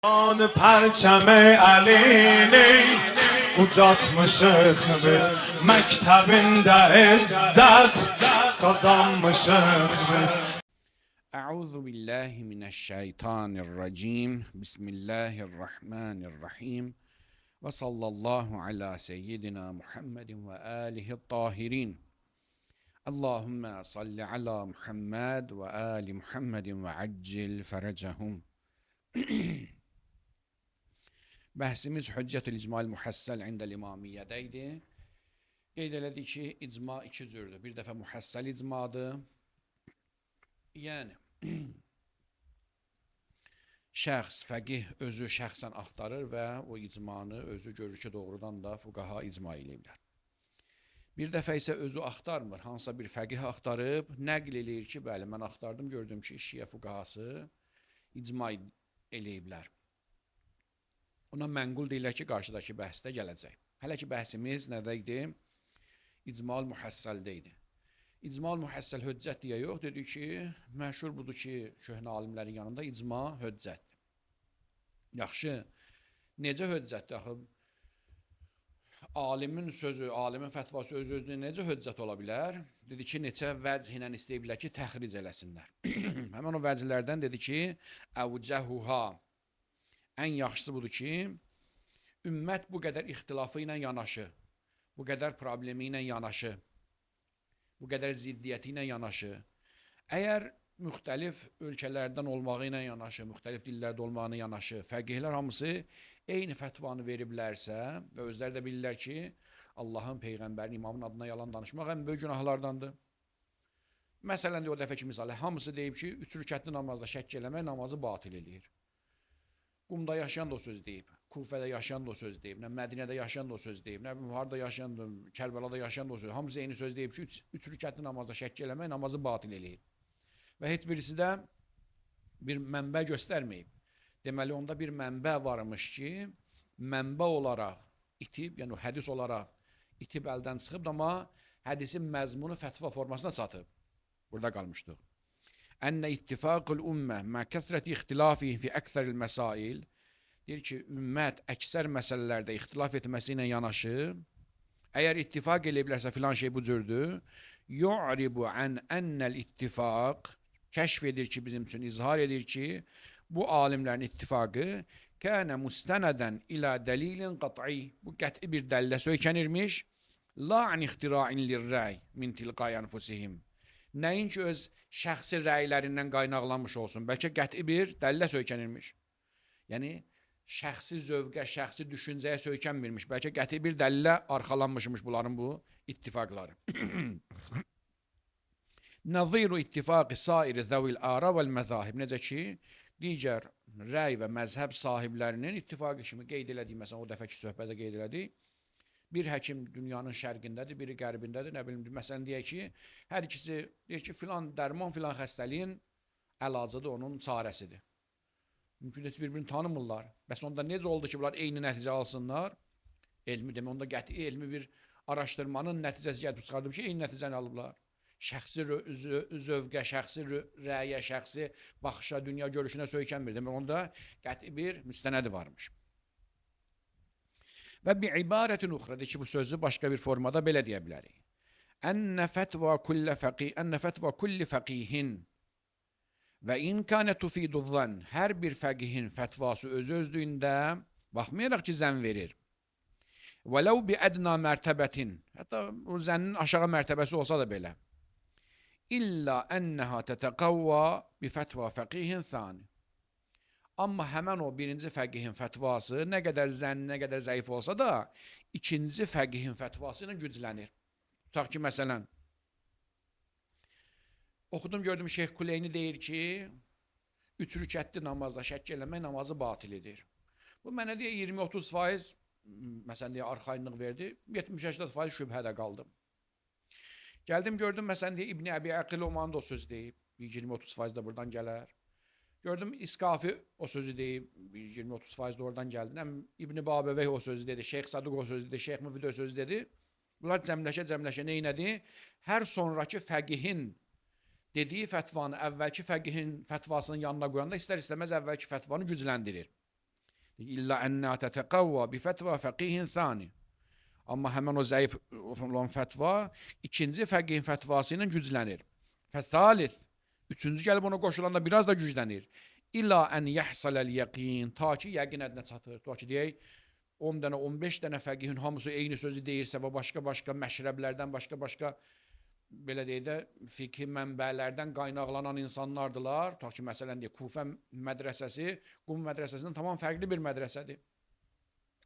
آن پرچم علی ucatmışıq biz məktəbində izzət qazanmışıq biz. Euzu billahi mineşşeytanirracim. Bismillahirrahmanirrahim. Ve sallallahu ala seyyidina Muhammedin ve alihi tahirin. Allahümme salli ala Muhammed ve ali Muhammedin ve accil ferecehum. Bəhsimiz Hüccətül İcmal Muhassal indəl İmamiyyədə idi. Qeyd elədik ki, icma iki cürdür. Bir dəfə muhassal icmadır. Yəni, şəxs, fəqih özü şəxsən axtarır və o icmanı özü görür ki, doğrudan da fuqaha icma eləyiblər. Bir dəfə isə özü axtarmır, hansısa bir fəqih axtarıb, nəql eləyir ki, bəli, mən axtardım, gördüm ki, şiə fuqahası icma eləyiblər. Ona mənqul deyirlər ki, qarşıdakı bəhsdə gələcək. Hələ ki, bəhsimiz nədə idi? İcmal muhassaldə idi. İcmal muhassal hüccət deyə yox, dedi ki, məşhur budur ki, köhnə alimlərin yanında icma hüccətdir. Yaxşı, necə hüccətdir? Axı, alimin sözü, alimin fətvası öz-özlüyü necə hüccət ola bilər? Dedi ki, neçə vəch ilə istəyiblər ki, təxric eləsinlər. Həmən o vəclərdən dedi ki, əvcəhuha. Ən yaxşısı budur ki, ümmət bu qədər ixtilafı ilə yanaşı, bu qədər problemi ilə yanaşı, bu qədər ziddiyyəti ilə yanaşı, əgər müxtəlif ölkələrdən olmağı ilə yanaşı, müxtəlif dillərdə olmağına yanaşı, fəqihlər hamısı eyni fətvanı veriblərsə və özləri də bilirlər ki, Allahın, Peyğəmbərin, imamın adına yalan danışmaq ən böyük günahlardandır. Məsələn, o dəfəki misalə, hamısı deyib ki, 3 rükətli namazda şəkk eləmək namazı batil eləyir. Qumda yaşayan da o söz deyib, Kufədə yaşayan da o söz deyib, Mədinədə yaşayan da o söz deyib, harada yaşayan da, Kərbəlada yaşayan da o söz. Hamısı eyni söz deyib ki, 3 rükətli namazda şəkk eləmək namazı batil eləyir. Və heç birisi də bir mənbə göstərməyib. Deməli, onda bir mənbə varmış ki, mənbə olaraq itib, yəni hədis olaraq itib əldən çıxıb, amma hədisin məzmunu fətva formasına çatıb. Burada qalmışdıq. Ənə ittifaqul ümmə mə kəsrəti ixtilafihi fi əksəril məsail, deyir ki, ümmət əksər məsələlərdə ixtilaf etməsi ilə yanaşı, əgər ittifaq eləyiblərsə filan şey bu cürdür, yu'ribu ən ənəl ittifaq, kəşf edir ki, bizim üçün izhar edir ki, bu alimlərin ittifaqı kənə müstənədən ilə dəlilin qat'i, bu qət'i bir dəllə söykənirmiş, la an ixtira'in lirrəy min tilqay anfusihim. Nəinki öz şəxsi rəylərindən qaynaqlanmış olsun, bəlkə qəti bir dəllə söykənirmiş. Yəni, şəxsi zövqə, şəxsi düşüncəyə söykənmirmiş, bəlkə qəti bir dəllə arxalanmışmış bunların bu ittifaqları. Nəziru ittifaqı sairi zəvil ara vəl məzahib. Necə ki, digər rəy və məzhəb sahiblərinin ittifaqı kimi qeyd elədik, məsələn, o dəfəki söhbədə qeyd elədik. Bir həkim dünyanın şərqindədir, biri qərbindədir, nə bilim, məsələn, deyək ki, hər ikisi deyir ki, filan dərman, filan xəstəliyin əlacıdır, onun çarəsidir. Mümkün heç bir-birini tanımırlar. Bəs onda necə oldu ki, bunlar eyni nəticə alsınlar? Elmi demək, onda qəti elmi bir araşdırmanın nəticəsi gəlib çıxardım ki, eyni nəticəni alıblar. Şəxsi zövqə, şəxsi rəyə, şəxsi baxışa, dünya görüşünə söykənmir. Demək, onda qəti bir müstənədi varmış. Və bir ibarətin uxradır ki, bu sözü başqa bir formada belə deyə bilərik. Ənə fətva kulli fəqihin və in kənə tufidu zən, hər bir fəqihin fətvası öz-özlüyündə, baxmayaraq ki, zən verir. Vələv bi ədna mərtəbətin, hətta o zənnin aşağı mərtəbəsi olsa da belə. İlla ənəha tətəqavva bi fətva fəqihin sani. Amma həmən o birinci fəqihin fətvası nə qədər zənn, nə qədər zəif olsa da, ikinci fəqihin fətvası ilə güclənir. Tutaq ki, məsələn, oxudum, gördüm, Şeyx Kuleyni deyir ki, 3 rükətli namazda şəkk eləmək namazı batil edir. Bu mənə deyə 20-30%, məsələn, deyə arxayınlıq verdi, 70-80% şübhədə qaldım. Gəldim, gördüm, məsələn, deyə İbn-i Əbi Əqil Omanı da o söz deyib, 20-30% də buradan gələr. Gördüm, İskafi o sözü deyib, 20-30% de oradan gəldi. İbn-i Babevey o sözü dedi, Şeyx Sadık o sözü dedi, Şeyx Müfid o sözü dedi. Bunlar cəmləşə neynədi? Hər sonraki fəqihin dediyi fətvanı əvvəlki fəqihin fətvasının yanına qoyanda istər-istəməz əvvəlki fətvanı gücləndirir. İlla ennə tətəqavva bi fətva fəqihin sani. Amma həmən o zəif olan fətva ikinci fəqihin fətvası ilə güclənir. Fəsalis, üçüncü gəlib ona qoşulanda biraz da güclənir. İlla ən yəhsələl yəqin, ta ki yəqin ədnə çatır. Ta ki deyək, 10 dənə, 15 dənə fəqihin hamısı eyni sözü deyirsə və başqa-başqa məşrəblərdən, başqa-başqa belə deyək də, fiqhi mənbələrdən qaynaqlanan insanlardılar. Ta ki, məsələn deyək, Kufə mədrəsəsi, Qum mədrəsəsindən tamam fərqli bir mədrəsədir.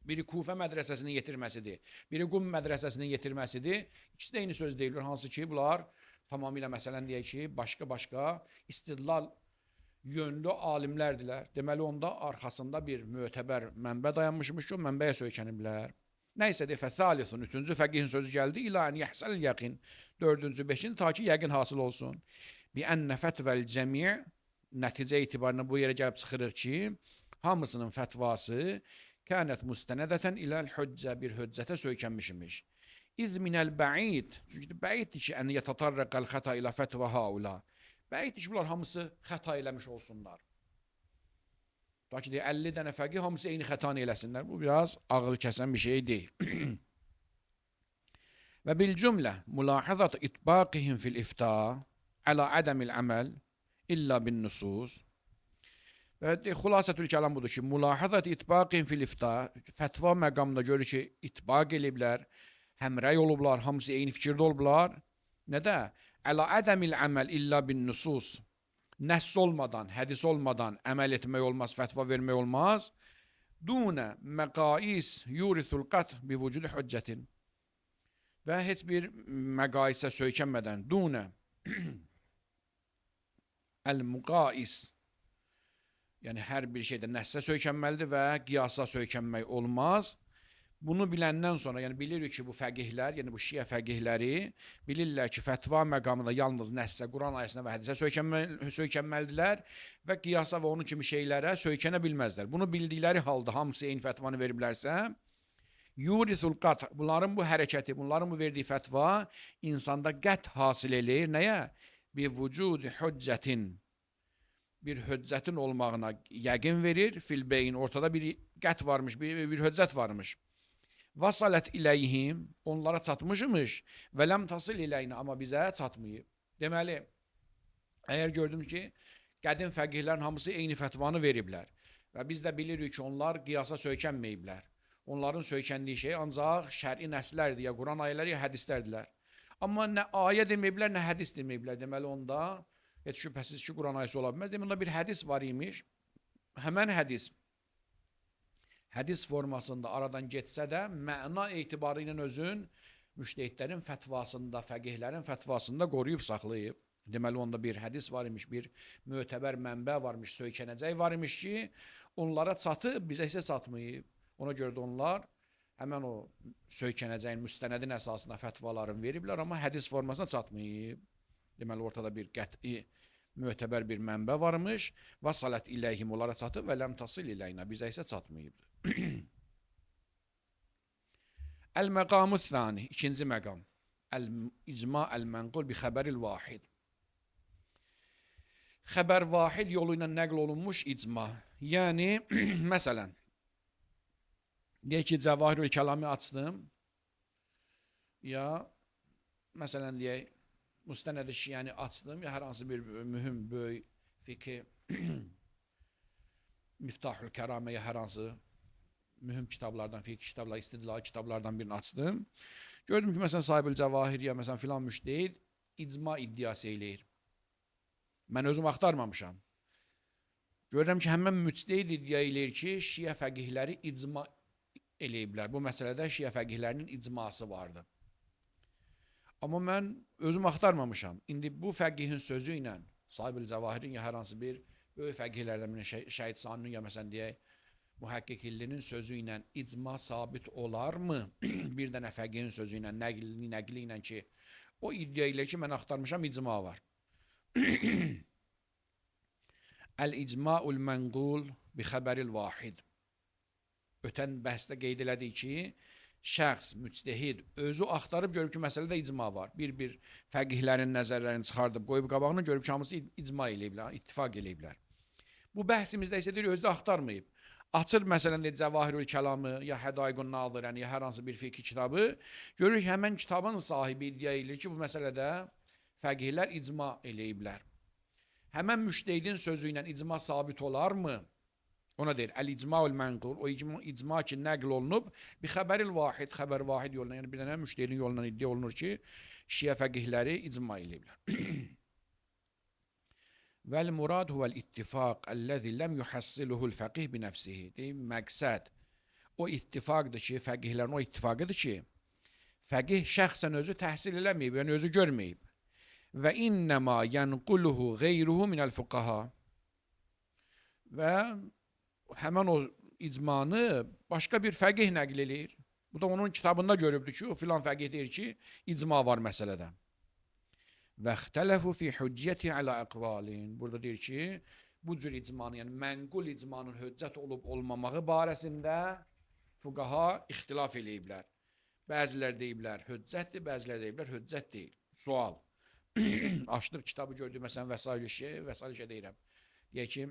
Biri Kufə mədrəsəsinin yetirməsidir, biri Qum mədrəsəsinin yetirməsidir. İkisi də eyni söz deyilir, hansı ki, bunlar tamamilə məsələn deyək ki, başqa-başqa istidlal yönlü alimlərdilər. Deməli, onda arxasında bir mötəbər mənbə dayanmışmış ki, o mənbəyə söykəniblər. Nəysə de, fəsalisun, üçüncü fəqihin sözü gəldi, ilə ən yəhsəl yəqin, dördüncü, beşinci, ta ki, yəqin hasıl olsun. Bi ənnə fətvəl cəmi, nəticə etibarına bu yerə gəlib çıxırıq ki, hamısının fətvası kənət müstənədətən iləl hüccə, bir hüccətə söykənmişmiş. İz minəl bəid, çünki bəiddir ki, ən yətətarrəqəl xəta ilə fətvə haula. Bəiddir ki, bunlar hamısı xəta eləmiş olsunlar. Ta ki, 50 dənə fəqih hamısı eyni xətanı eləsinlər. Bu biraz ağıl kəsən bir şey deyil. Və bil cümlə, mülahazat itbaqihim fil ifta, əla ədəmil əməl, illa bin nusus. Və xülasətül kəlam budur ki, mülahazat itbaqihim fil ifta, fətva məqamında görür ki, itbaq eliblər, həmrəy olublar, hamısı eyni fikirdə olublar. Nədə? Əla ədəmil əməl, illa bin nusus. Nəss olmadan, hədis olmadan əməl etmək olmaz, fətva vermək olmaz. Dunə məqais yurisul qat bi vücudu hüccətin. Və heç bir məqaisə söykənmədən, dunə əl-müqais, yəni hər bir şeydə nəssə söykənməlidir və qiyasa söykənmək olmaz. Bunu biləndən sonra, yəni bilirik ki, bu fəqihlər, yəni bu şiə fəqihləri bilirlər ki, fətva məqamında yalnız nəssə, Quran ayəsinə və hədisə söykənməlidirlər və qiyasa və onun kimi şeylərə söykənə bilməzlər. Bunu bildikləri halda hamısı eyni fətvanı veriblərsə, yurisul qat, bunların bu hərəkəti, bunların bu verdiyi fətva insanda qət hasil eləyir. Nəyə? Bir vücud hüccətin, bir hüccətin olmağına yəqin verir, fil beyin, ortada bir qət varmış, bir hüccət varmış. Vasalət iləyhim, onlara çatmışmış və ləm tasıl iləyinə, amma bizə çatmayıb. Deməli, əgər gördüm ki, qədim fəqihlərin hamısı eyni fətvanı veriblər və biz də bilirik ki, onlar qiyasa söykənməyiblər. Onların söykəndiyi şey ancaq şəri nəslərdir, ya Quran ayələri, ya hədislərdilər. Amma nə ayə deməyiblər, nə hədis deməyiblər. Deməli, onda heç şübhəsiz ki, Quran ayəsi ola bilməz. Deməli, onda bir hədis var imiş, həmən hədis formasında aradan getsə də, məna etibarı ilə özün müştəhidlərin fətvasında, fəqihlərin fətvasında qoruyub saxlayıb. Deməli, onda bir hədis var imiş, bir mötəbər mənbə varmış, söykənəcək var imiş ki, onlara çatıb, bizə isə çatmayıb. Ona görə də onlar həmən o söykənəcəyin müstənədin əsasında fətvalarını veriblər, amma hədis formasına çatmayıb. Deməli, ortada bir qəti, mötəbər bir mənbə varmış, vasalət iləyhim, onlara çatıb və ləm tasıl iləyinə, bizə isə çatmayıb. Əl-məqamu thani, ikinci məqam. Əl-icma əl-mənqul bi xəbəril vahid. Xəbər vahid yolu ilə nəql olunmuş icma. Yəni, məsələn, deyək ki, Cəvahirül Kəlami açdım, ya, məsələn, deyək, Müstənəd-i Şiəni açdım, ya hər hansı bir mühüm, böyük fiqhi, Miftahül Kəramə, ya hər hansı mühüm kitablardan, fiqh kitablar, istidlal kitablardan birini açdım. Gördüm ki, məsələn, Sahibül Cəvahir, ya məsələn, filan müştəhid icma iddiası eləyir. Mən özüm axtarmamışam. Görürəm ki, həmən müctəhid iddia eləyir ki, şiə fəqihləri icma eləyiblər. Bu məsələdə şiə fəqihlərinin icması vardı. Amma mən özüm axtarmamışam. İndi bu fəqihin sözü ilə, Sahibül Cəvahirin ya hər hansı bir böyük fəqihlərdən birinin Şəhid Saninin ya məsələn deyək, Mühəqqiq Hillinin sözü ilə icma sabit olarmı? Bir dənə fəqihin sözü ilə, nəqli ilə ki, o iddia ilə ki, mən axtarmışam, icma var. Əl-icma'ul mənqul bi xəbəril vahid. Ötən bəhsdə qeyd elədik ki, şəxs, müctəhid özü axtarıb görüb ki, məsələdə icma var. Bir fəqihlərin nəzərlərini çıxardıb, qoyub qabağını görüb ki, hamısı icma eləyiblər, ittifaq eləyiblər. Bu bəhsimizdə isə deyir, özü də axtarmayıb. Açır məsələn Cəvahirül Kəlamı ya Hədaiqun Nadirəni ya hər hansı bir fiqh kitabı, görür ki, həmən kitabın sahibi iddia edir ki, bu məsələdə fəqihlər icma eləyiblər. Həmən müştehidin sözü ilə icma sabit olarmı? Ona deyir, əl-icmaul mənqul, o icma ki, nəql olunub, bi xəbəril vahid, xəbər vahid yoluna, yəni bir dənə müştehidin yolundan iddia olunur ki, şiə fəqihləri icma eləyiblər. Vəl murad huvel ittifaq əlləzi ləm yuhassiluhul fəqih bi nəfsihi. Deyim, məqsəd o ittifaqdır ki, fəqihlərin o ittifaqıdır ki, fəqih şəxsən özü təhsil eləməyib, yəni özü görməyib. Və innəma yənquluhu qeyruhu minəl fuqaha. Və həmən o icmanı başqa bir fəqih nəql eləyir. Bu da onun kitabında görübdür ki, o filan fəqih deyir ki, icma var məsələdə. Və ixtələfu fi hüccəti alə əqvalin. Burada deyir ki, bu cür icmanı, yəni mənqul icmanın hüccət olub olmamağı barəsində fuqaha ixtilaf eləyiblər. Bəzilər deyiblər hüccətdir, bəzilər deyiblər hüccət deyil. Sual. Açdıq kitabı gördük, məsələn, vəsail deyirəm. Deyək ki,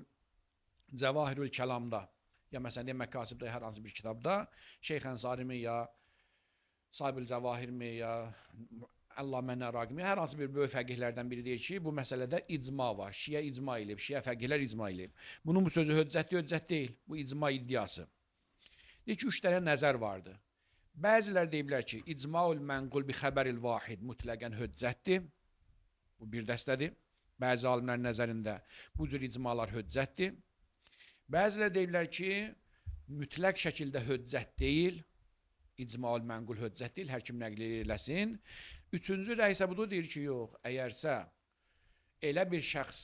Cəvahirül Kəlamda, ya məsələn, Məkasibdə hər hansı bir kitabda, Şeyx Ənsarimi ya Sahibül Cəvahirmi ya Allame Nəraqimi, hər hansı bir böyük fəqihlərdən biri deyir ki, bu məsələdə icma var. Şiə icma eləyib, şiə fəqihlər icma eləyib. Bunun bu sözü hüccət deyil, bu icma iddiası. Deyir ki, 3 dənə nəzər vardır. Bəzilər deyiblər ki, icmaul mənqul bi xəbəril vahid mütləqən hüccətdir. Bu bir dəstədir. Bəzi alimlərin nəzərində bu cür icmalar hüccətdir. Bəzilər deyiblər ki, mütləq şəkildə hüccət deyil. İcmaul mənqul hüccət deyil, hər kim nəql eləsin. Üçüncü rəy isə budur, deyir ki, yox, əgərsə elə bir şəxs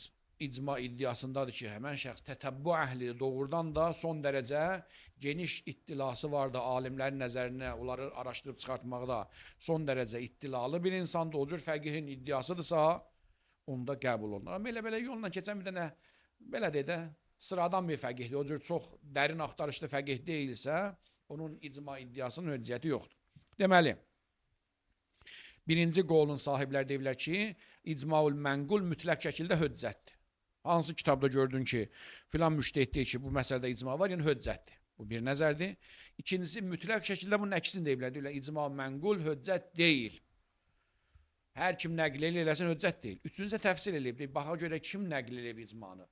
icma iddiasındadır ki, həmən şəxs tətəbbu əhlidir, doğrudan da son dərəcə geniş ittilası var da alimlərin nəzərinə, onları araşdırıb çıxartmaqda son dərəcə ittilalı bir insandır, o cür fəqihin iddiasıdırsa, onda qəbul olunur. Amma belə yolla keçən bir dənə, belə deyə də, sıradan bir fəqihdir, o cür çox dərin axtarışlı fəqih deyilsə, onun icma iddiasının hüccəti yoxdur. Deməli, birinci qolun sahiblər deyirlər ki, icmaul mənqul mütləq şəkildə hüccətdir. Hansı kitabda gördün ki, filan müştehid deyir ki, bu məsələdə icma var, yəni hüccətdir. Bu bir nəzərdir. İkincisi, mütləq şəkildə bunun əksini deyirlər. Deyirlər, icma mənqul hüccət deyil. Hər kim nəql eləsin hüccət deyil. Üçüncüsə təfsir eləyib. Baxa görə kim nəql eləyib icmanı?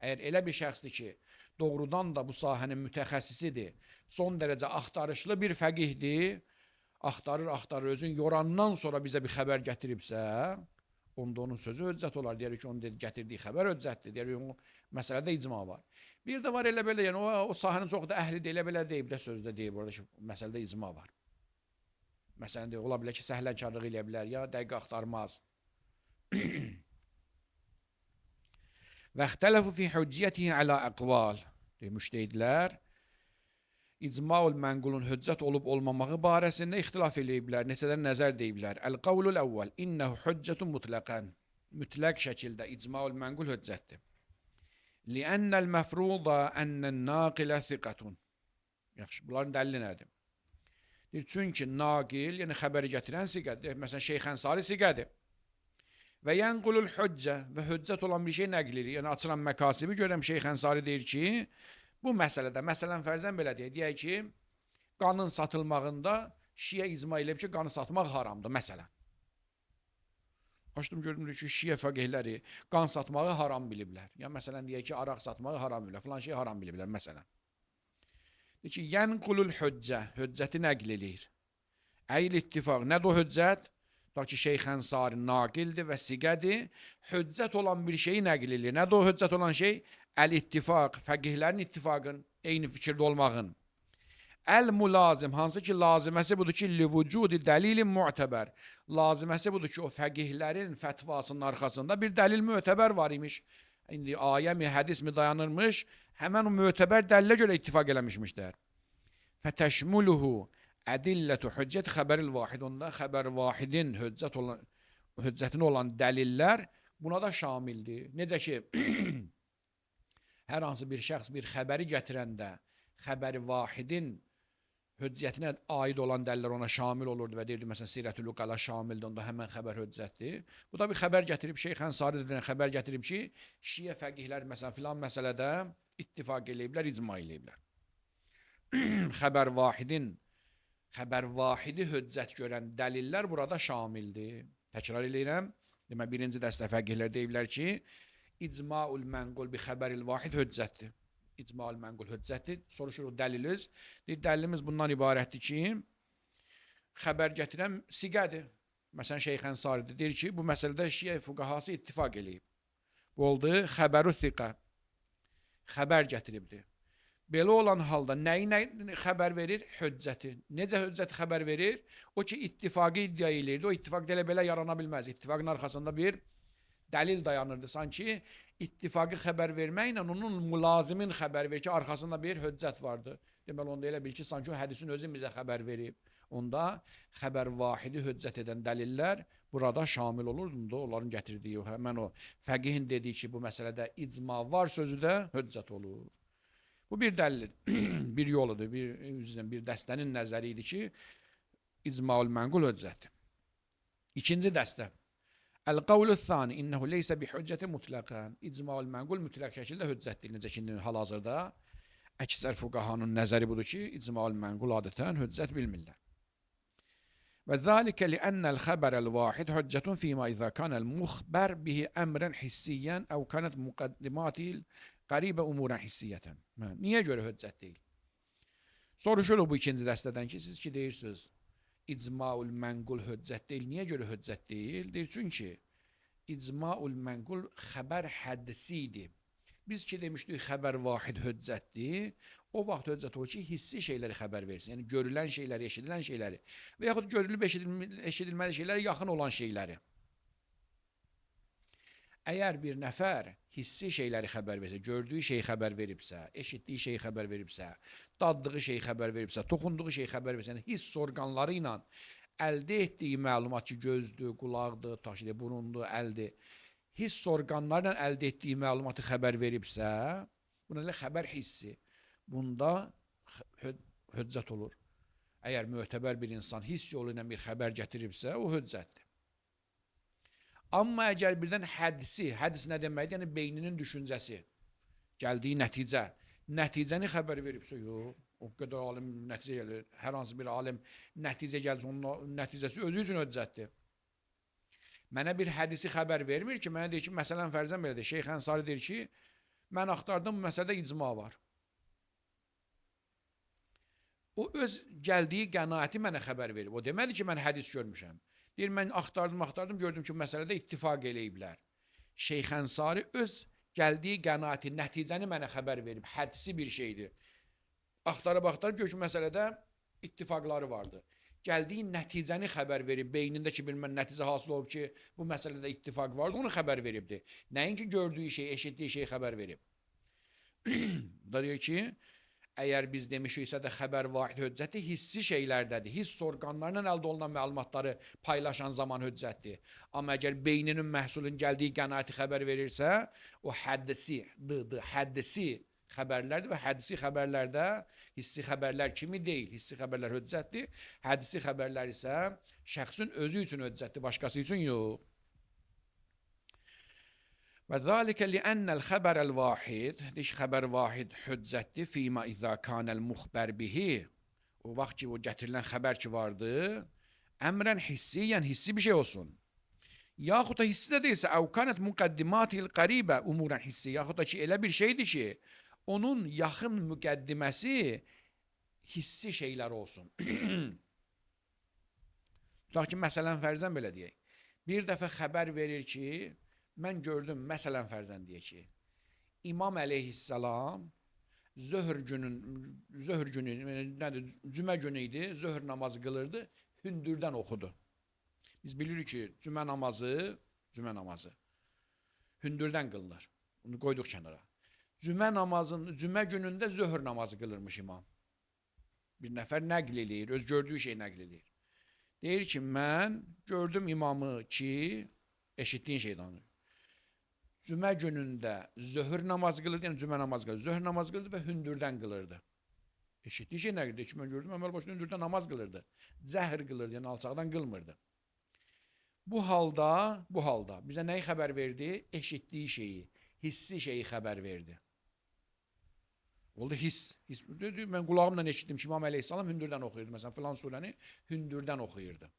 Əgər elə bir şəxsdir ki, doğrudan da bu sahənin mütəxəssisidir, son dərəcə axtarışlı bir fəqihdir, axtarır, özün yorandan sonra bizə bir xəbər gətiribsə, onda onun sözü hüccət olar. Deyərik ki, onun gətirdiyi xəbər hüccətdir. Deyərik ki, o məsələdə icma var. Bir də var elə belə, yəni o sahənin çox da əhli elə belə deyib də sözdə deyib orada ki, məsələdə icma var. Məsələn, deyir, ola bilər ki, səhlənkarlıq eləyə bilər, ya dəqiq axtarmaz. Və ixtələfu fi hüccətihi alə əqval. Müştehidlər icmaul mənqulun hüccət olub olmamağı barəsində ixtilaf eləyiblər, neçədən nəzər deyiblər. Əl-qavlul əvvəl, innəhu hüccətun mutlaqan. Mütləq şəkildə icmaul mənqul hüccətdir. Li'annəl məfruda ənnən naqilə thiqatun. Yaxşı, bunların dəlili nədir? Çünki naqil, yəni xəbəri gətirən siqədir. Məsələn, Şeyx Ənsari siqədir. Və yənqulul hüccə və hüccət olan bir şey nəql edir. Yəni, açılan məkasibi görəm Şeyx Ənsari deyir ki, bu məsələdə, məsələn, fərzən belə deyək ki, qanın satılmağında şiə icma eləyib ki, qanı satmaq haramdır, məsələn. Açdım, gördüm ki, şiə fəqihləri qan satmağı haram biliblər. Ya məsələn, deyək ki, araq satmağı haram biliblər, filan şey haram biliblər, məsələn. Deyək ki, yənqulul hüccə, hüccəti nəql eləyir. Əyl ittifaq, nədir o hüccət? Ta ki, Şeyx Ənsari naqildir və siqədir, hüccət olan bir şeyi nəql eləyir. Nədir o hüccət olan şey? Əl-ittifaq, fəqihlərin ittifaqın, eyni fikirdə olmağın. Əl-mulazim, hansı ki, laziməsi budur ki, li-vücudi dəlilin mu'təbər. Laziməsi budur ki, o fəqihlərin fətvasının arxasında bir dəlil mü'təbər var imiş. İndi ayə mi, hədis mi dayanırmış, həmən o mü'təbər dəlilə görə ittifaq eləmişmişlər. Fətəşmuluhu ədillətu hüccət xəbəril vahid. Onda xəbər vahidin hüccətin olan dəlillər buna da şamildir. Necə ki, hər hansı bir şəxs bir xəbəri gətirəndə xəbəri vahidin hüccətinə aid olan dəlillər ona şamil olurdu və deyirdi, məsələn, Sirətül Uqala şamildir, onda həmən xəbər hüccətdir. Bu da bir xəbər gətirib, Şeyx Ənsari dediğine xəbər gətirib ki, şiə fəqihlər, məsələn, filan məsələdə ittifaq eləyiblər, icma eləyiblər. xəbər vahidin xəbər vahidi hüccət görən dəlillər burada şamildir. Təkrar edirəm. Demək, birinci dəstə fəqihlər deyiblər ki, icmaul mənqul bi xəbəril vahid hüccətdir. İcmaul mənqul hüccətdir. Soruşuruq dəlilimiz. Dəlilimiz bundan ibarətdir ki, xəbər gətirən siqədir. Məsələn, Şeyx Ənsari deyir ki, bu məsələdə şiə fuqahası ittifaq eləyib. Bu oldu xəbəru siqə. Xəbər gətiribdir. Belə olan halda nəyi xəbər verir? Hüccəti. Necə hüccəti xəbər verir? O ki, ittifaqı iddia eləyirdi. O ittifaq belə yarana bilməz. İttifaqın arxasında bir dəlil dayanırdı. Sanki ittifaqı xəbər verməklə onun mülazimin xəbər verir ki, arxasında bir hüccət vardı. Deməli, onda elə bil ki, sanki o hədisin özü bizə xəbər verib. Onda xəbər vahidi hüccət edən dəlillər burada şamil olurdu. Onların gətirdiyi, həmən o fəqihin dediyi ki, bu məsələdə icma var sözü də hüccət olur. Bu bir dəlil, bir yoludur, bir dəstənin nəzəri idi ki, icmaul mənqul hüccət. İkinci dəstə. Əl-qavlu thani innəhu leysə bi hüccəti mutlaqan. İcmaul mənqul mütləq şəkildə hüccətdir. Necə ki, hal-hazırda əksər fuqahanın nəzəri budur ki, icmaul mənqul adətən hüccət bilmirlər. Və zəlikə li'annəl xəbərəl vahid hüccətun fīmə izə kanəl muxbər bihi əmrən hissiyyən əv kanət müqəddimatil qəribə umuran hissiyyətən. Niyə görə hüccət deyil? Soruşulur bu ikinci dəstədən ki, siz ki deyirsiniz, icmaul mənqul hüccət deyil. Niyə görə hüccət deyil? Deyir, çünki icmaul mənqul xəbər həddisidir. Biz ki demişdik, xəbər vahid hüccətdir. O vaxt hüccət olur ki, hissi şeyləri xəbər versin. Yəni, görülən şeyləri, eşidilən şeyləri və yaxud görülüb eşidilməli şeyləri, yaxın olan şeyləri. Əgər bir nəfər hissi şeyləri xəbər versə, gördüyü şeyi xəbər veribsə, eşitdiyi şeyi xəbər veribsə, daddığı şeyi xəbər veribsə, toxunduğu şeyi xəbər veribsə, yəni hiss orqanları ilə əldə etdiyi məlumat ki, gözdür, qulaqdır, burundur, əldir, hiss orqanları ilə əldə etdiyi məlumatı xəbər veribsə, buna elə xəbər hissi. Bunda hüccət olur. Əgər mötəbər bir insan hiss yolu ilə bir xəbər gətiribsə, o hüccətdir. Amma əgər birdən hədis nə deməkdir? Yəni beyninin düşüncəsi, gəldiyi nəticə, nəticəni xəbər veribsə, yox, o qədər alim nəticə gəlir, hər hansı bir alim nəticə gəlsə, onun nəticəsi özü üçün hüccətdir. Mənə bir hədisi xəbər vermir ki, mənə deyir ki, məsələn, fərzən belədir, Şeyx Ənsari deyir ki, mən axtardım, bu məsələdə icma var. O öz gəldiyi qənaəti mənə xəbər verib. O deməli ki, mən hədis görmüşəm. Deyir, mən axtardım, gördüm ki, məsələdə ittifaq eləyiblər. Şeyx Ənsari öz gəldiyi qənaəti, nəticəni mənə xəbər verib. Hədisi bir şeydir. Axtarıb, gör ki, məsələdə ittifaqları vardı. Gəldiyi nəticəni xəbər verib, beynində ki, bir nəticə hasıl olub ki, bu məsələdə ittifaq vardı, onu xəbər veribdir. Nəinki gördüyü şey, eşitdiyi şey xəbər verib. Da deyir ki, əgər biz demişiksə də xəbər vahid hüccətdir, hissi şeylərdədir. Hiss orqanlarından əldə olunan məlumatları paylaşan zaman hüccətdir. Amma əgər beyninin məhsulun gəldiyi qənaəti xəbər verirsə, o həddisi xəbərlərdir və həddisi xəbərlərdə hissi xəbərlər kimi deyil. Hissi xəbərlər hüccətdir. Həddisi xəbərlər isə şəxsin özü üçün hüccətdir, başqası üçün yox. Və zəlikə li'annəl xəbərəl vahid, deyir xəbər vahid hüccətdir fīmə izə kanəl muxbər bihi. O vaxt ki, o gətirilən xəbər ki vardı, əmrən hissi, yəni hissi bir şey olsun. Yaxud da hissi də deyilsə, əv kanət müqəddimatil qəribə umurən hissi, yaxud da ki, elə bir şeydir ki, onun yaxın müqəddiməsi hissi şeylər olsun. Tutaq ki, məsələn, fərzən belə deyək. Bir dəfə xəbər verir ki, mən gördüm, məsələn fərzən deyək ki, İmam əleyhissalam zöhr günü, cümə günü idi, zöhr namazı qılırdı, hündürdən oxudu. Biz bilirik ki, cümə namazı hündürdən qılınır. Bunu qoyduq kənara. Cümə günündə zöhr namazı qılırmış imam. Bir nəfər nəql eləyir, öz gördüyü şey nəql eləyir. Deyir ki, mən gördüm imamı ki, eşitdiyin şey danır. Cümə günündə zöhr namazı qılırdı, yəni cümə namazı qılırdı, zöhr namazı qılırdı və hündürdən qılırdı. Eşitdiyi şey nə qılırdı ki, mən gördüm, əməl başında hündürdən namaz qılırdı. Cəhr qılırdı, yəni alçaqdan qılmırdı. Bu halda bizə nəyi xəbər verdi? Eşitdiyi şeyi, hissi şeyi xəbər verdi. Oldu his. Dedi, mən qulağımla eşitdim ki, İmam Əleyhisselam hündürdən oxuyurdu. Məsələn, filan surəni hündürdən oxuyurdu.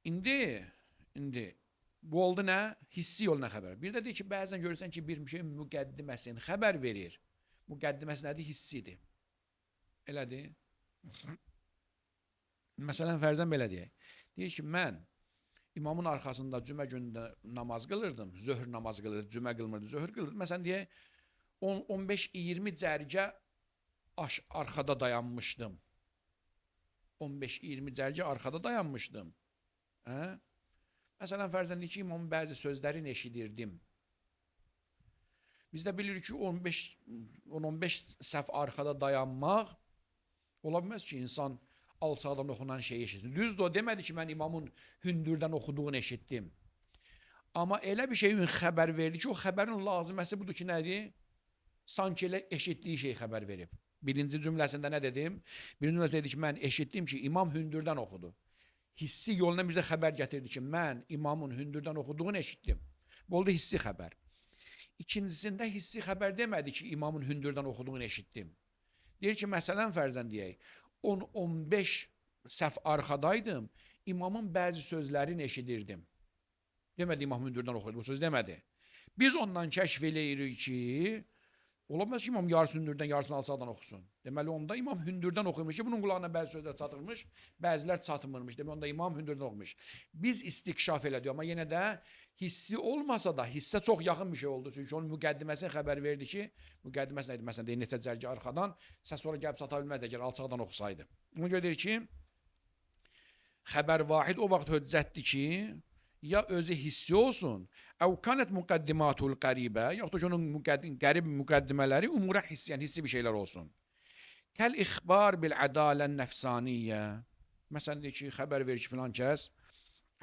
İndi bu oldu nə? Hissi yoluna xəbər. Bir də deyir ki, bəzən görürsən ki, bir şey müqəddiməsini xəbər verir. Müqəddiməsi nədir? Hissidir. Elədir. Məsələn, fərzən belə deyək. Deyir ki, mən imamın arxasında cümə günündə namaz qılırdım. Zöhr namaz qılırdı, cümə qılmırdı, zöhr qılırdı. Məsələn, deyək, 15-20 cərgə arxada dayanmışdım. 15-20 cərgə arxada dayanmışdım. Hə? Məsələn, fərzən deyir ki, imamın bəzi sözlərini eşidirdim. Biz də bilirik ki, 10-15 səhv arxada dayanmaq ola bilməz ki, insan alçaqdan oxunan şeyi eşitsin. Düzdür, o demədi ki, mən imamın hündürdən oxuduğunu eşitdim. Amma elə bir şeyin xəbər verdi ki, o xəbərin laziməsi budur ki, nədir? Sanki elə eşitdiyi şey xəbər verib. Birinci cümləsində nə dedim? Birinci cümləsində dedi ki, mən eşitdim ki, imam hündürdən oxudu. Hissi yoluna bizə xəbər gətirdi ki, mən imamın hündürdən oxuduğunu eşitdim. Bu oldu hissi xəbər. İkincisində hissi xəbər demədi ki, imamın hündürdən oxuduğunu eşitdim. Deyir ki, məsələn fərzən deyək, 10-15 səhv arxadaydım, imamın bəzi sözlərini eşidirdim. Demədi imam hündürdən oxuydu, bu söz demədi. Biz ondan kəşf eləyirik ki, ola bilməz ki, imam yarısı hündürdən, yarısını alçaqdan oxusun. Deməli, onda imam hündürdən oxuymuş ki, bunun qulağına bəzi sözlər çatırmış, bəzilər çatmırmış. Deməli, onda imam hündürdən oxumuş. Biz istikşaf elədik, amma yenə də hissi olmasa da, hissə çox yaxın bir şey oldu. Çünki onun müqəddiməsini xəbər verdi ki, müqəddiməsi nədir? Məsələn, deyir, neçə cərgə arxadan, səs sonra gəlib çata bilməzdi, əgər alçaqdan oxusaydı. Ona görə deyir ki, xəbər vahid o vaxt höccətdir ki, ya özü hissi olsun, əv kanət müqəddimatul qəribə, yoxdur ki, onun qərib müqəddimələri umura hissi, yəni hissi bir şeylər olsun. Kəl ixbar bil ədalən nəfsaniyyə. Məsələn, deyir ki, xəbər verir ki, filan kəs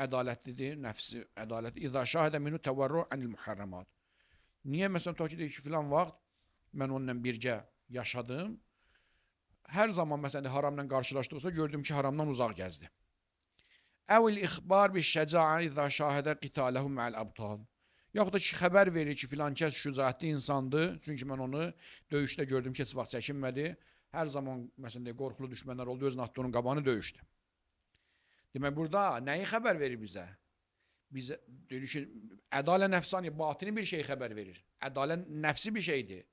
ədalətlidir, nəfsi ədalət. İzə şahidə minhu təvərru anil muharramat. Niyə? Məsələn, to ki, deyir ki, filan vaxt mən onunla birgə yaşadım. Hər zaman, məsələn, haramla qarşılaşdıqsa gördüm ki, haramdan uzaq gəzdi. Əvil ixbar bi şəcaə izə şahidə qitaləhu mə'l abtal. Yaxud da ki, xəbər verir ki, filan kəs şücaətli insandır. Çünki mən onu döyüşdə gördüm ki, heç vaxt çəkinmədi. Hər zaman, məsələn, qorxulu düşmənlər oldu, özünün atdığı onun qabağını döyüşdü. Demək, burada nəyi xəbər verir bizə? Bizə deyir ki, ədalə nəfsani, batini bir şey xəbər verir. Ədalə nəfsi bir şeydir.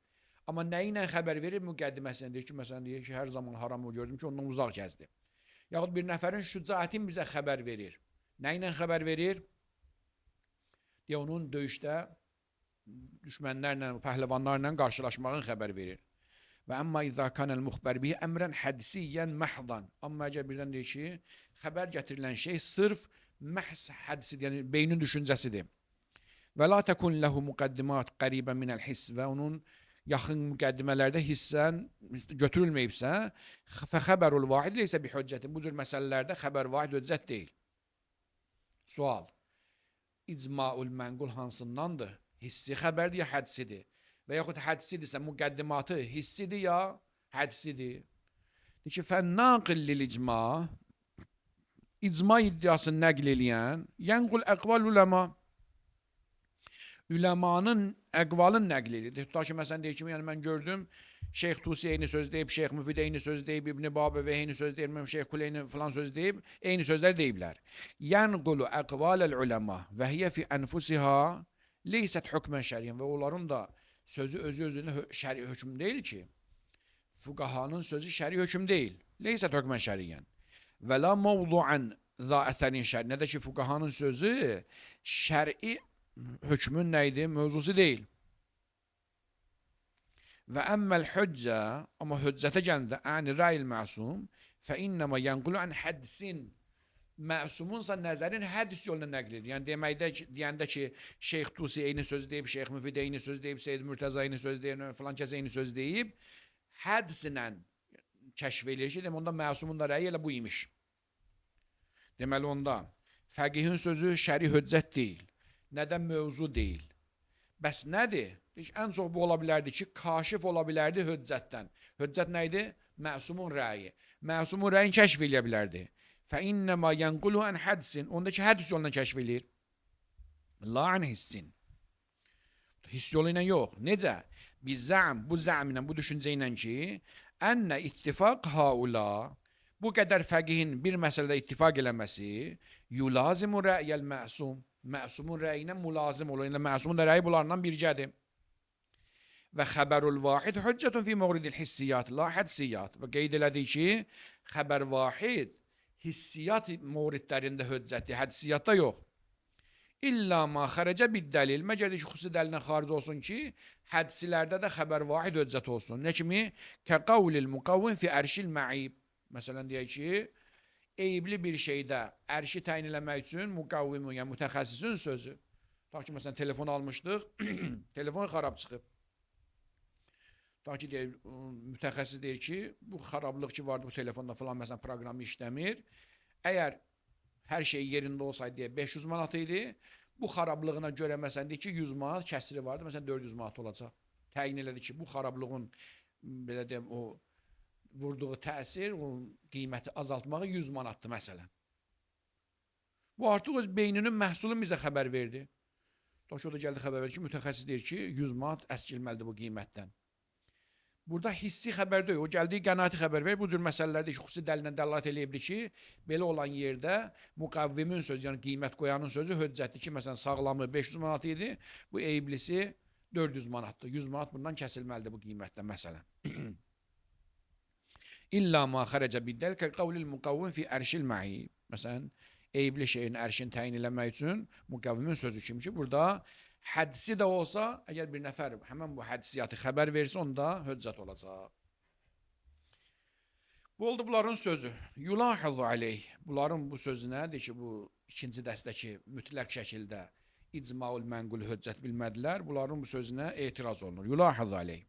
Amma nəyi ilə xəbər verir? Müqəddiməsinə deyir ki, məsələn, deyir ki, hər zaman haramı gördüm ki, ondan uzaq gəzdi. Yaxud bir nəfərin şücaətin bizə xəbər verir. Nə ilə xəbər verir? Deyə onun döyüşdə düşmənlərlə, pəhləvanlarla qarşılaşmağın xəbər verir. Və əmmə izə kanəl müxbər bihi əmrən hədisiyyən məhdan. Amma əgər birdən deyir ki, xəbər gətirilən şey sırf məhz hədisidir, yəni beynin düşüncəsidir. Və la təkun ləhu müqəddimat qəribə minəl hiss və onun yaxın müqəddimələrdə hissən götürülməyibsə, fəxəbərul vahid leysə bi hüccətin. Bu cür məsələlərdə xəbər vahid hüccət deyil. Sual. İcmaul mənqul hansındandır? Hissi xəbərdir ya hədsidir? Və yaxud hədsidirsə müqəddimatı hissidir ya hədsidir? Deyir ki, fənnaqil lil icma, icma iddiasını nəql eləyən, yənqul əqval uləma, üləmanın əqvalın nəql edir. Tutaq ki, məsələn, deyir ki, yəni mən gördüm, Şeyx Tusi eyni söz deyib, Şeyx Müfid eyni söz deyib, İbn-i Babə eyni söz deyib, Şeyx Kuleyni filan söz deyib, eyni sözlər deyiblər. Yənqulu əqvaləl uləma və hiyə fi ənfusiha leysət hükmən şəriyyən və onların da sözü özü-özünə şəri hökm deyil ki, fuqahanın sözü şəri hökm deyil. Leysət hükmən şəriyyən. Və la mavdu'an za əsərin şəri. Nə də ki, fuqahanın sözü şəri hökmün nəydi? Mövzusu deyil. Və əmməl hüccə, amma hüccətə gəndə əni rəyil məsum, fə innəmə yənqulu ən hədsin, məsumunsa nəzərin hədis yoluna nəql edir. Yəni deyəndə ki, Şeyx Tusi eyni söz deyib, Şeyx Müfid eyni söz deyib, Seyyid Mürtəza eyni söz deyib, filan kəs eyni söz deyib, hədsinlə kəşf edir ki, onda məsumun da rəyi elə bu imiş. Deməli onda fəqihin sözü şəri hüccət deyil. Nədən mövzu deyil. Bəs nədir? Ən çox bu ola bilərdi ki, kaşif ola bilərdi hüccətdən. Hüccət nə idi? Məsumun rəyi. Məsumun rəyini kəşf eləyə bilərdi. Fə innəmə yənqulu ən hədsin. Ondakı hədis yolundan kəşf eləyir. La ən hissin. Hiss yolu ilə yox. Necə? Bizzam, bu zəm ilə, bu düşüncə ilə ki, ənnə ittifaq haula, bu qədər fəqihin bir məsələdə ittifaq eləməsi, yulazimu rəyəl məsum, məsumun rəyinə mulazim olur. Yəni məsumun da rəyi bunlardan bircədir. Və xəbərul vahid hüccətun fi mevridil hissiyyat, la hədsiyyat. Və qeyd elədik ki, xəbər vahid hissiyat mevridlərində hüccətdir, hədsiyyatda yox. İlla ma xərəcə bid-dəlil, məgər ki, xüsusi dəlindən xaric olsun ki, hədsilərdə də xəbər vahid hüccət olsun. Nə kimi? Kəqavlil muqavvin fi ərşil məib. Məsələn, deyək ki, eyibli bir şeydə ərşi təyin eləmək üçün muqavvimin, yəni mütəxəssisin sözü. Ta ki, məsələn, telefon almışdıq, telefon xarab çıxıb. Ta ki, deyir, mütəxəssis deyir ki, bu xarablıq ki vardı bu telefonda falan, məsələn, proqramı işləmir. Əgər hər şey yerində olsaydı deyə 500 manat idi, bu xarablığına görə məsələn deyir ki, 100 manat kəsiri vardı, məsələn 400 manat olacaq. Təyin elədi ki, bu xarablığın belə deyim, o vurduğu təsir, o qiyməti azaltmağı 100 manatdır məsələn. Bu artıq öz beyninin məhsulunu bizə xəbər verdi. Daş o da gəldi xəbər verdi ki, mütəxəssis deyir ki, 100 manat əskilməlidir bu qiymətdən. Burada hissi xəbər deyil, o gəldiyi qənaəti xəbər verir. Bu cür məsələlərdə xüsusi dəlillə dəlalət eləyibdir ki, belə olan yerdə müqavvimin sözü, yəni qiymət qoyanın sözü hüccətdir ki, məsələn sağlamı 500 manat idi, bu eyblisi 400 manatdır. 100 manat bundan kəsilməlidir bu qiymətdən məsələn. İlla ma xərəcə biddəl kə qavlil müqavvim fi ərşil məib. Məsələn, eyibli şeyin ərşini təyin eləmək üçün müqavvimin sözü kimi ki, burada hədsi də olsa, əgər bir nəfər həmən bu hədsiyyatı xəbər versə, onda hüccət olacaq. Bu oldu bunların sözü. Yulahizu aleyh. Bunların bu sözünə, deyir ki, bu ikinci dəstəki mütləq şəkildə icmaul mənqul hüccət bilmədilər. Bunların bu sözünə etiraz olunur. Yulahizu aleyh.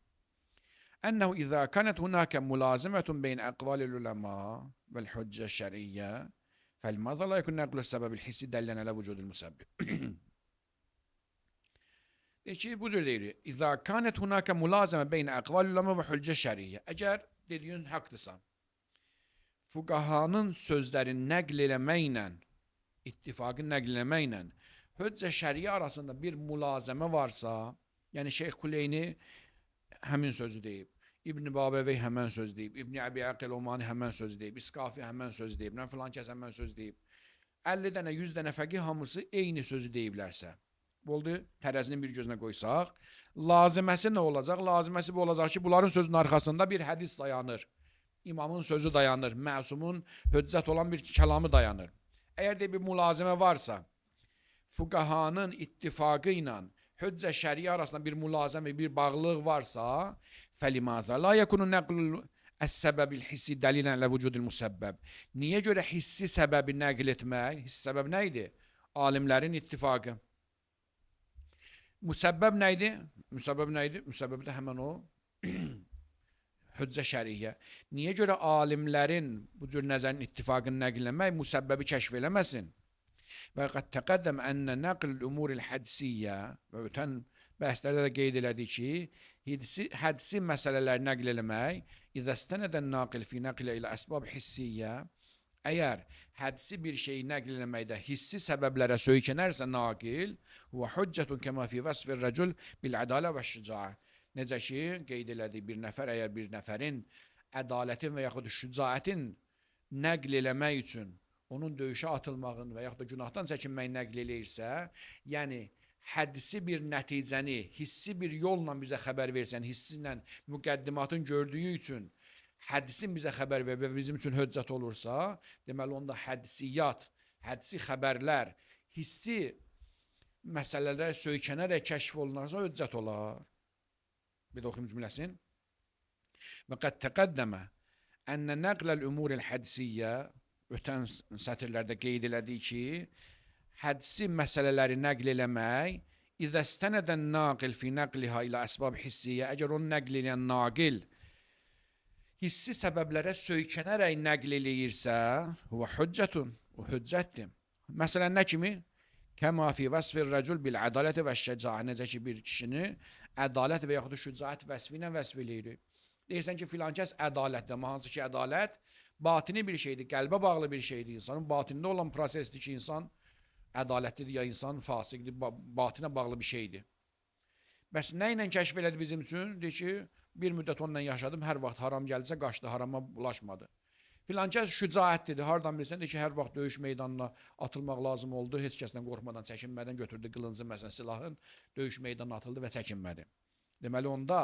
أنه إذا كانت هناك ملازمة بين أقوال العلماء والحجة الشرعية فلماذا لا يكون نقل السبب الحسي دليلا على وجود المسبب؟ bu cür deyir. İza kanet hunaka mulazeme beyne akval ulema ve hücce şer'iyye. Eğer dediğin haklıysan, fukahanın sözlerini nəql eləməklə, ittifakın nəql eləməklə hüccə şəriyə arasında bir mulazeme varsa, yani Şeyh Kuleyni həmin sözü deyib, İbn Babevey həmən söz deyib, İbn Əbi Aqil Omani həmən söz deyib, İskafi həmən söz deyib, nə filan kəs həmən söz deyib. 50 dənə, 100 dənə fəqih hamısı eyni sözü deyiblərsə, bu oldu, tərəzinin bir gözünə qoysaq, laziməsi nə olacaq? Laziməsi bu olacaq ki, bunların sözünün arxasında bir hədis dayanır, imamın sözü dayanır, məsumun hüccət olan bir kəlamı dayanır. Əgər də bir mülazimə varsa, fuqahanın ittifaqı ilə hüccə şəriə arasında bir mülazimə, bir bağlılıq varsa, fəlimaza la yekunu nəqlul əs-səbəbil hissi dəlilən lə vücudil müsəbbəb. Niyə görə hissi səbəbi nəql etmək? Hissi səbəb nə idi? Alimlərin ittifaqı. Müsəbbəb nə idi? Müsəbbəb nə idi? Müsəbbəb də həmən o hüccə şəriə. Niyə görə alimlərin bu cür nəzərin ittifaqını nəql etmək müsəbbəbi kəşf eləməsin? Və qad təqəddəm ənə nəql umuril hədsiyyə və ötən bəhslərdə də qeyd elədik ki, hədsi məsələləri nəql eləmək İzəstənədən naqil fi nəqlə ilə əsbab hissiyyə, əgər hədsi bir şeyi nəql eləməkdə hissi səbəblərə söykənərsə naqil və hüccətun kəma fi vəsfir rəcul bil ədalə və şücaə. Necə ki, qeyd elədik, bir nəfər əgər bir nəfərin ədalətin və yaxud şücaətin nəql eləmək üçün onun döyüşə atılmağın və yaxud da günahdan çəkinməyi nəql eləyirsə, yəni hədsi bir nəticəni, hissi bir yolla bizə xəbər versən, hissi ilə müqəddimatın gördüyü üçün hədisin bizə xəbər ver və bizim üçün hüccət olursa, deməli onda hədsiyyat, hədsi xəbərlər, hissi məsələlərə söykənərək kəşf olunarsa hüccət olar. Bir də oxuyum cümləsin. Və qəd təqəddəmə ənə nəqləl umuril hədsiyyə, ötən sətirlərdə qeyd elədik ki, hədsi məsələləri nəql eləmək, İzəstənədən naqil fi nəqliha ilə əsbab hissiyyə, əgər onu nəql eləyən naqil hissi səbəblərə söykənərək nəql eləyirsə, huvə hüccətun, o hüccətdir. Məsələn, nə kimi? Kəma fi vəsfir rəcul bil ədalət və şəcaə, necə ki, bir kişini ədalət və yaxud şücaət vəsfi ilə vəsf eləyir. Deyirsən ki, filan kəs ədalətdir, amma hansı ki, ədalət batini bir şeydir, qəlbə bağlı bir şeydir. İnsanın batində olan prosesdir ki, insan ədalətlidir ya insan fasiqdir, batinə bağlı bir şeydir. Bəs nə ilə kəşf elədi bizim üçün? Deyir ki, bir müddət onunla yaşadım, hər vaxt haram gəldisə qaçdı, harama bulaşmadı. Filankəs şücaətlidir, hardan bilsən, deyir ki, hər vaxt döyüş meydanına atılmaq lazım oldu, heç kəsdən qorxmadan, çəkinmədən götürdü qılıncı, məsələn, silahın, döyüş meydanına atıldı və çəkinmədi. Deməli, onda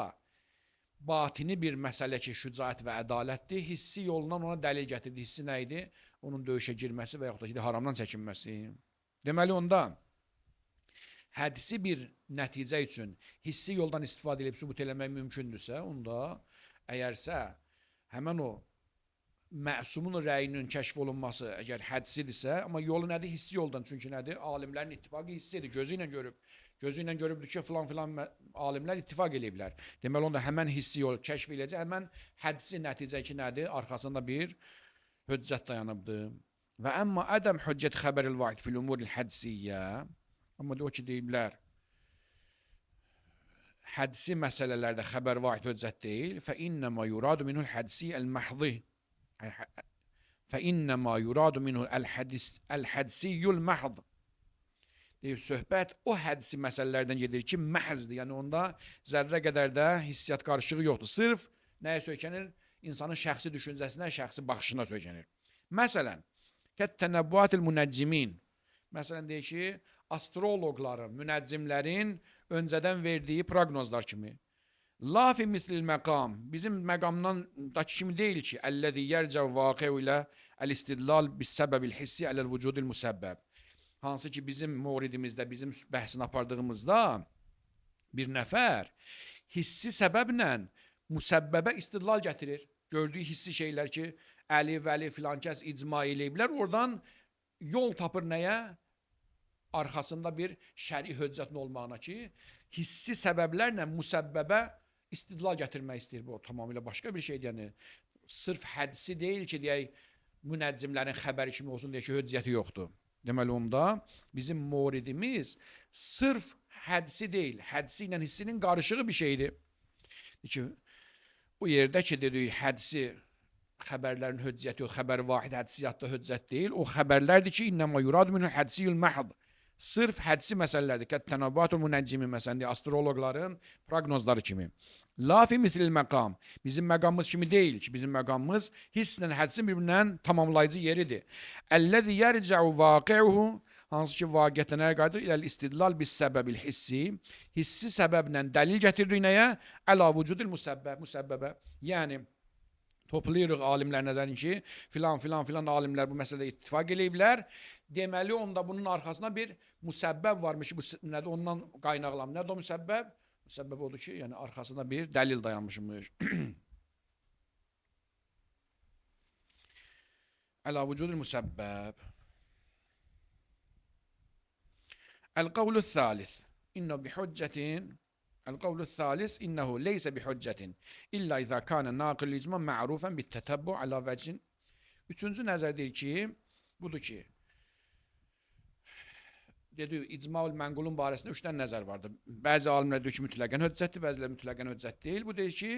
batini bir məsələ ki, şücaət və ədalətdir, hissi yolundan ona dəlil gətirdi. Hissi nə idi? Onun döyüşə girməsi və yaxud da ki, haramdan çəkinməsi. Deməli, onda hədisi bir nəticə üçün hissi yoldan istifadə edib sübut eləmək mümkündürsə, onda əgərsə həmən o məsumun rəyinin kəşf olunması əgər hədsidirsə, amma yolu nədir? Hissi yoldan. Çünki nədir? Alimlərin ittifaqı hissidir. Gözü ilə görüb. Gözü ilə görübdür ki, filan alimlər ittifaq eləyiblər. Deməli, onda həmən hissi yol kəşf eləyəcək, həmən hədsi nəticə ki, nədir? Arxasında bir hüccət dayanıbdır. Və əmma ədəm hüccət xəbəril vaid fil umuril hədsiyyə. Amma o ki, deyiblər, hədsi məsələlərdə xəbər vaid hüccət deyil. Fə innəmə yuradu minhul hədsi əl-məhdi. فإنما يراد منه الحدسي المحض. Deyir, söhbət o hədsi məsələlərdən gedir ki, məhzdir. Yəni onda zərrə qədər də hissiyat qarışığı yoxdur. Sırf nəyə söykənir? İnsanın şəxsi düşüncəsinə, şəxsi baxışına söykənir. Məsələn, kəttənəbbuatil münəccimin. Məsələn, deyir ki, astroloqların, münəccimlərin öncədən verdiyi proqnozlar kimi. La fi mislil məqam. Bizim məqamdan da kimi deyil ki, əlləzi yərcəv vaqi'u ilə əl-istidlal bis-səbəbil hissi ələl-vücudil müsəbbəb. Hansı ki, bizim mövridimizdə, bizim bəhsini apardığımızda bir nəfər hissi səbəblə müsəbbəbə istidlal gətirir. Gördüyü hissi şeylər ki, əli, vəli, filankəs icma eləyiblər. Oradan yol tapır nəyə? Arxasında bir şəri höccətin olmağına ki, hissi səbəblərlə müsəbbəbə istidlal gətirmək istəyir. Bu tamamilə başqa bir şeydir. Yəni, sırf hədsi deyil ki, deyək, münəccimlərin xəbəri kimi olsun deyək ki, höccəti yoxdur. Deməli, onda bizim mövridimiz sırf hədsi deyil, hədsi ilə hissinin qarışığı bir şeydir. Ki, o yerdə ki, dedik, hədsi xəbərlərin höccəti yox, xəbər vahid hədsiyyatda höccət deyil. O xəbərlərdir ki, innəmə yuradu minhul hədsiyül məhd. Sırf hədsi məsələlərdir. Kəttənəbatul münəccimi məsələn, astroloqların proqnozları kimi. La fi mislil məqam. Bizim məqamımız kimi deyil ki, bizim məqamımız hisslə hədsin bir-birindən tamamlayıcı yeridir. Əlləzi yərcəu vaqi'uhu, hansı ki, vaqiyyətə nəyə qayıdır? İləl istidlal bis səbəbil hissi. Hissi səbəblə dəlil gətirir nəyə? Əla vücudil müsəbbəbə. Yəni, toplayırıq alimlər nəzərin ki, filan alimlər bu məsələdə ittifaq eləyiblər. Deməli, onda bunun arxasında bir müsəbbəb varmış. Bu nədir? Ondan qaynaqlanır. Nədir o müsəbbəb? Müsəbbəb odur ki, yəni arxasında bir dəlil dayanmışmış. Əla vücudul müsəbbəb. El-qavlu thâlis. İnne bihüccetin. القول الثالث إنه ليس بحجة إلا إذا كان ناقل الإجماع معروفا بالتتبع على وجه. Üçüncü nəzər deyir ki, budur ki, dedi, icma-ül mənqulun barəsində 3 dənə nəzər vardır. Bəzi alimlər deyir ki, mütləqən höccətdir, bəziləri mütləqən höccət deyil. Bu deyir ki,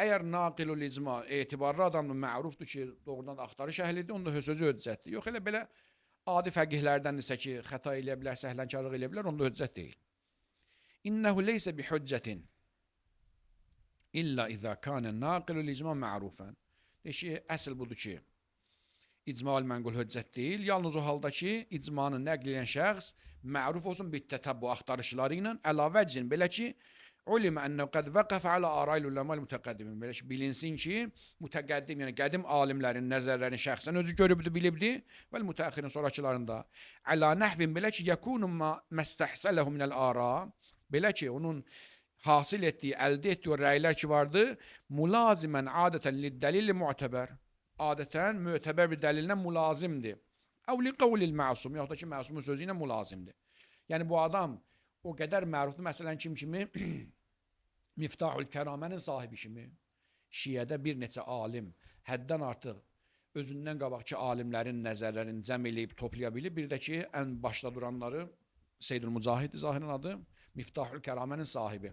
əgər naqilul icma etibarlı adamın mərufdur ki, doğrudan axtarış əhlidir, onda sözü höccətdir. Yox, elə belə adi fəqihlerdəndirsə ki, xəta eləyə bilər, səhlənkarlıq eləyə bilər, onda höccət deyil. İnnehu leyse bi hüccetin illa izâ kâne nâqilul icma ma'rufan. Deyir, əsl budur ki, icma-ül mənqul höccət deyil. Yalnız o halda ki, icmanı nəql edən şəxs məruf olsun bittətəbbu axtarışları ilə əlavəcin. Belə ki, ulimə ənəv qəd vəqəfə alə arayl uləmal mütəqəddimin. Belə ki, bilinsin ki, mütəqəddim, yəni qədim alimlərin nəzərlərini şəxsən özü görübdü, bilibdi və mütəəxirin sonrakılarında. Əla nəhvin belə ki, yəkunu məstəhsələhu minəl ara. Belə ki, onun hasil etdiyi, əldə etdiyi o rəylər ki vardı, mulazimən adətən lid-dəlil mu'təbər. Adətən mötəbər bir dəlilə mulazimdir. Əv li qavlil məsum, yaxud da ki, məsumun sözü ilə mulazimdir. Yəni, bu adam o qədər mərufdur, məsələn, kim kimi? Miftahul Kəramənin sahibi kimi. Şiyədə bir neçə alim, həddən artıq özündən qabaqki alimlərin nəzərlərini cəm eləyib, toplaya bilib. Bir də ki, ən başda duranları Seyyidül Mücahiddir zahirin adı. Miftahul Kəramənin sahibi.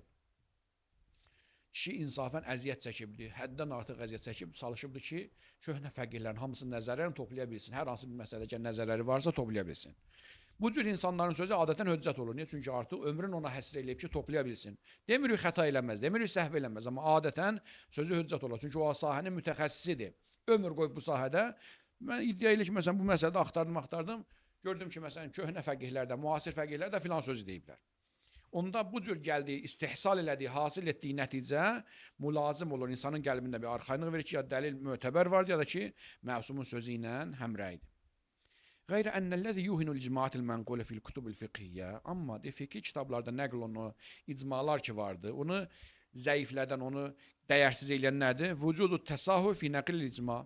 Kişi insafən əziyyət çəkibdir. Həddən artıq əziyyət çəkib, çalışıbdır ki, köhnə fəqihlərin hamısının nəzərlərini toplaya bilsin. Hər hansı bir məsələdə nəzərləri varsa toplaya bilsin. Bu cür insanların sözü adətən hüccət olur. Niyə? Çünki artıq ömrün ona həsr eləyib ki, toplaya bilsin. Demirik xəta eləməz, demirik səhv eləməz, amma adətən sözü hüccət olur. Çünki o sahənin mütəxəssisidir. Ömür qoyub bu sahədə. Mən iddia elə ki, məsələn, bu məsələdə axtardım. Gördüm ki, məsələn, köhnə fəqihlərdə, müasir fəqihlərdə filan sözü deyiblər. Onda bu cür gəldiyi, istihsal elədiyi, hasil etdiyi nəticə mülazim olur. İnsanın qəlbində bir arxayınlıq verir ki, ya dəlil mötəbər vardır, ya da ki, məsumun sözü ilə həmrəydir. Qeyrə ennellezî yuhinul icmaatil mənqule fil kutubil fiqhiyyə. Amma fiqhi kitablarda nəql olunan icmalar ki vardı, onu zəiflədən, onu dəyərsiz eləyən nədir? Vücudu təsahü fi nəqlil icma.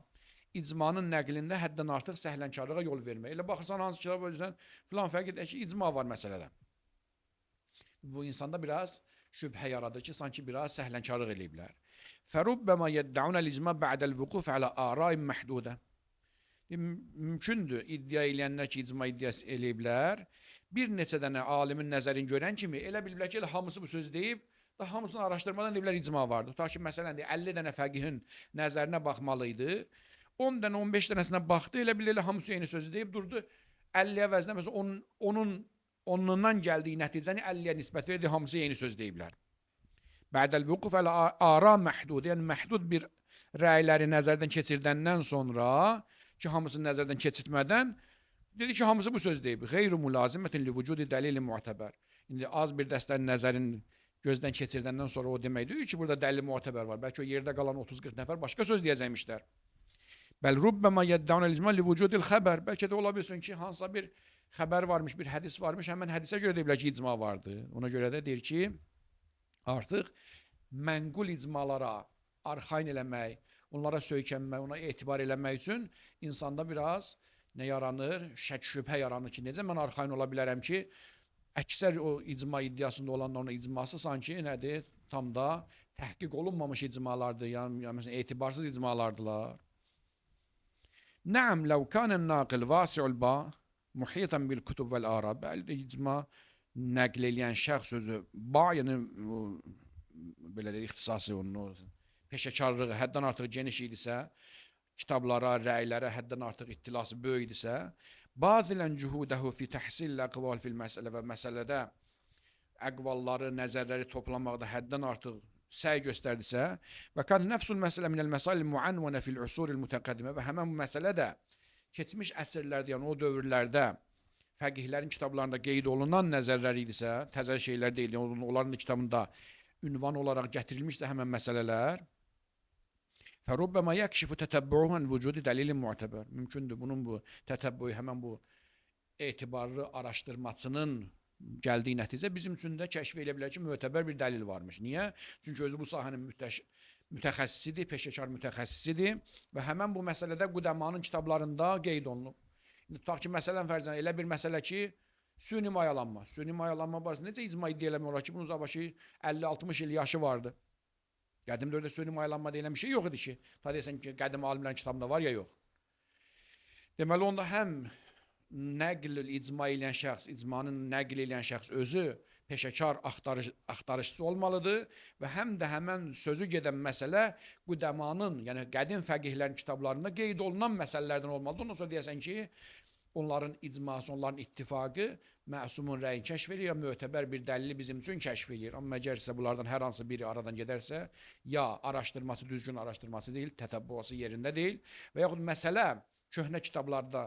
İcmanın nəqlində həddən artıq səhlənkarlığa yol vermək. Elə baxırsan hansı kitab ölürsən, filan fəqih ki, icma var məsələdə. Bu insanda biraz şübhə yaradır ki, sanki biraz səhlənkarlıq eləyiblər. Fərubbəmə yeddəunəl icma ba'dəl vüquf alə əra'in məhdudə. Mümkündür iddia eləyənlər ki, icma iddia eləyiblər. Bir neçə dənə alimin nəzərini görən kimi elə biliblər ki, elə hamısı bu sözü deyib, da hamısını araşdırmadan deyiblər icma vardır. Ta ki, məsələn, 50 dənə fəqihin nəzərinə baxmalıydı. 10 dənə, 15 dənəsinə baxdı, elə bilir, elə hamısı eyni sözü deyib durdu. 50-yə vəznə, məsələn, onundan gəldiyi nəticəni 50-yə nisbət verdi, hamısı eyni söz deyiblər. Bədəl vüquf ələ ara məhdud, yəni məhdud bir rəyləri nəzərdən keçirdəndən sonra ki, hamısını nəzərdən keçirtmədən dedi ki, hamısı bu söz deyib. Qeyru mülazimətin li vücudi dəlili mu'təbər. İndi az bir dəstənin nəzərin gözdən keçirdəndən sonra o deməkdir ki, burada dəlil mu'təbər var. Bəlkə o yerdə qalan 30-40 nəfər başqa söz deyəcəkmişlər. Bəl rubbəmə yeddəunəl icma li vücudil xəbər. Bəlkə də ola bilsin ki, hansısa bir xəbər varmış, bir hədis varmış, həmən hədisə görə deyiblər ki, icma vardı. Ona görə də deyir ki, artıq mənqul icmalara arxain eləmək, onlara söykənmək, ona etibar eləmək üçün insanda biraz nə yaranır? Şək şübhə yaranır ki, necə mən arxain ola bilərəm ki, əksər o icma iddiasında olanların icması sanki nədir? Tam da təhqiq olunmamış icmalardır, yəni məsələn, etibarsız icmalardılar. Nəam, ləv kânən naqil vasi'ul ba, muhitan bil kutub vəl ara. Bəli, icma nəql eləyən şəxs sözü, ba, yəni belə də ixtisası onun peşəkarlığı həddən artıq geniş idisə, kitablara, rəylərə həddən artıq ittilası böyük idisə, bazilən cühudəhu fi təhsil əqval fil məsələ və məsələdə əqvalları, nəzərləri toplamaqda həddən artıq səy göstərdisə və kan nəfsul məsələ minəl məsail muanvənə fil usuril mütəqəddimə və həmən bu məsələ də keçmiş əsrlərdə, yəni o dövrlərdə fəqihlərin kitablarında qeyd olunan nəzərləri idisə, təzə şeylər deyil, yəni onların kitabında ünvan olaraq gətirilmişsə həmən məsələlər, fərubbəmə yəkşifu tətəbbuğun vücudi dəlilin mu'təbər. Mümkündür bunun bu tətəbbüyü, həmən bu etibarlı araşdırmasının gəldiyi nəticə bizim üçün də kəşf edə bilər ki, mötəbər bir dəlil varmış. Niyə? Çünki özü bu sahənin mütəxəssisidir, peşəkar mütəxəssisidir və həmən bu məsələdə Qudəmanın kitablarında qeyd olunub. Tutaq ki, məsələn, fərzən elə bir məsələ ki, süni mayalanma. Süni mayalanma barəsində necə icma iddia eləmək olar ki, bunun zabaşı 50-60 il yaşı vardı. Qədim dövrdə süni mayalanma deyilən bir şey yox idi ki, ta deyəsən ki, qədim alimlərin kitabında var ya yox. Deməli, onda həm nəql icma eləyən şəxs, icmanın nəql eləyən şəxs özü peşəkar axtarışçısı olmalıdır və həm də həmən sözü gedən məsələ Qudəmanın, yəni qədim fəqihlərin kitablarında qeyd olunan məsələlərdən olmalıdır. Ondan sonra deyəsən ki, onların icması, onların ittifaqı məsumun rəyini kəşf edir, ya mötəbər bir dəlili bizim üçün kəşf edir. Amma məcərsə bunlardan hər hansı biri aradan gedərsə, ya araşdırması düzgün araşdırması deyil, tətəbbuası yerində deyil və yaxud məsələ köhnə kitablarda,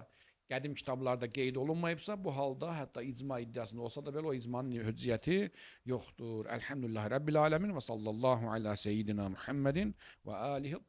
qədim kitablarda qeyd olunmayıbsa, bu halda hətta icma iddiasında olsa da belə o icmanın hüccəti yoxdur. Elhamdülillahi Rabbil aləmin və sallallahu alə seyyidina Muhammedin və alihi